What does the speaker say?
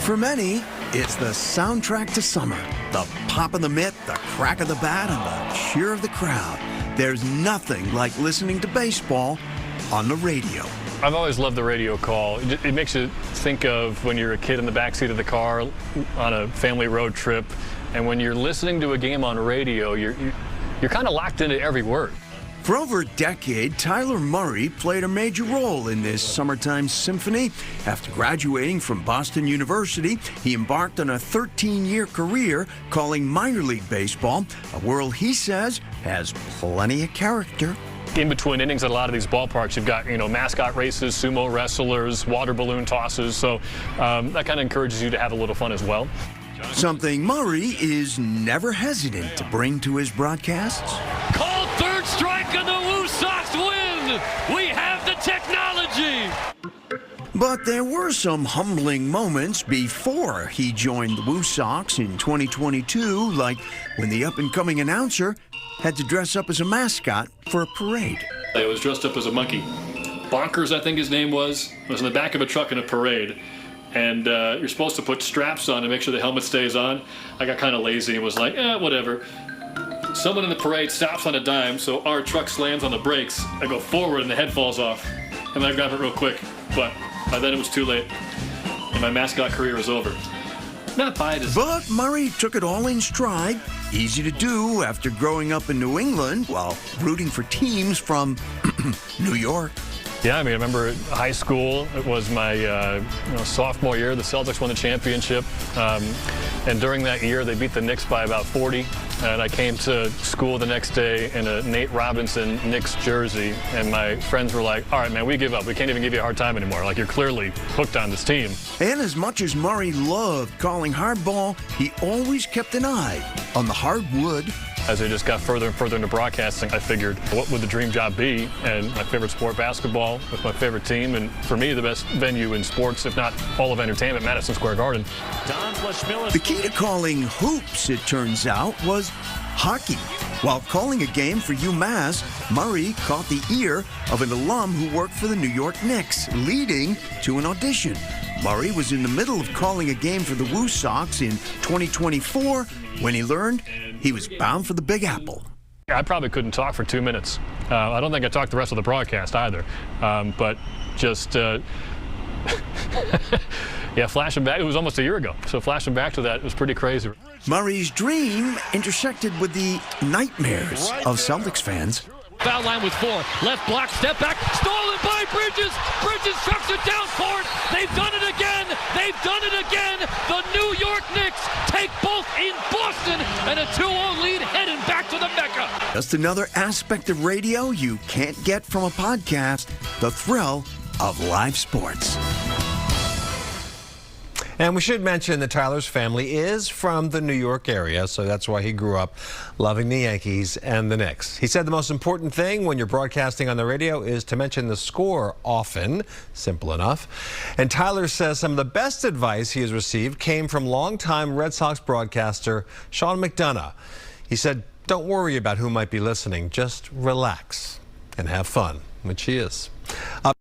For many, it's the soundtrack to summer. The pop of the mitt, the crack of the bat, and the cheer of the crowd. There's nothing like listening to baseball on the radio. I've always loved the radio call. It makes you think of when you're a kid in the backseat of the car on a family road trip, and when you're listening to a game on radio, you're kind of locked into every word. For over a decade, Tyler Murray played a major role in this summertime symphony. After graduating from Boston University, he embarked on a 13-year career calling minor league baseball, a world he says has plenty of character. In between innings at a lot of these ballparks, you've got, mascot races, sumo wrestlers, water balloon tosses, so that kind of encourages you to have a little fun as well. Something Murray is never hesitant to bring to his broadcasts. Called third strike and the Woo Sox win! We have the technology! But there were some humbling moments before he joined the Woo Sox in 2022, like when the up-and-coming announcer had to dress up as a mascot for a parade. I was dressed up as a monkey. Bonkers, I think his name was in the back of a truck in a parade. And you're supposed to put straps on to make sure the helmet stays on. I got kind of lazy and was like, whatever. Someone in the parade stops on a dime, so our truck slams on the brakes. I go forward and the head falls off. And I grab it real quick, but by then it was too late. And my mascot career was over. Not by design. But Murray took it all in stride. Easy to do after growing up in New England while rooting for teams from New York. Yeah, I remember high school. It was my sophomore year. The Celtics won the championship. And during that year, they beat the Knicks by about 40. And I came to school the next day in a Nate Robinson Knicks jersey. And my friends were like, all right, man, we give up. We can't even give you a hard time anymore. Like, you're clearly hooked on this team. And as much as Murray loved calling hardball, he always kept an eye on the hardwood. As I just got further and further into broadcasting, I figured, what would the dream job be? And my favorite sport, basketball, was my favorite team. And for me, the best venue in sports, if not all of entertainment, Madison Square Garden. The key to calling hoops, it turns out, was hockey. While calling a game for UMass, Murray caught the ear of an alum who worked for the New York Knicks, leading to an audition. Murray was in the middle of calling a game for the Woo Sox in 2024 when he learned he was bound for the Big Apple. I probably couldn't talk for 2 minutes. I don't think I talked the rest of the broadcast either. But just, yeah, flashing back, it was almost a year ago. So flashing back to that, it was pretty crazy. Murray's dream intersected with the nightmares of Celtics fans. Foul line with 4. Left block, step back, stolen by Bridges. Bridges chucks it down court. They've done it again. They've done it again. The New York Knicks take both in Boston and a 2-0 lead heading back to the Mecca. Just another aspect of radio you can't get from a podcast, the thrill of live sports. And we should mention that Tyler's family is from the New York area, so that's why he grew up loving the Yankees and the Knicks. He said the most important thing when you're broadcasting on the radio is to mention the score often. Simple enough. And Tyler says some of the best advice he has received came from longtime Red Sox broadcaster Sean McDonough. He said, don't worry about who might be listening. Just relax and have fun, which he is.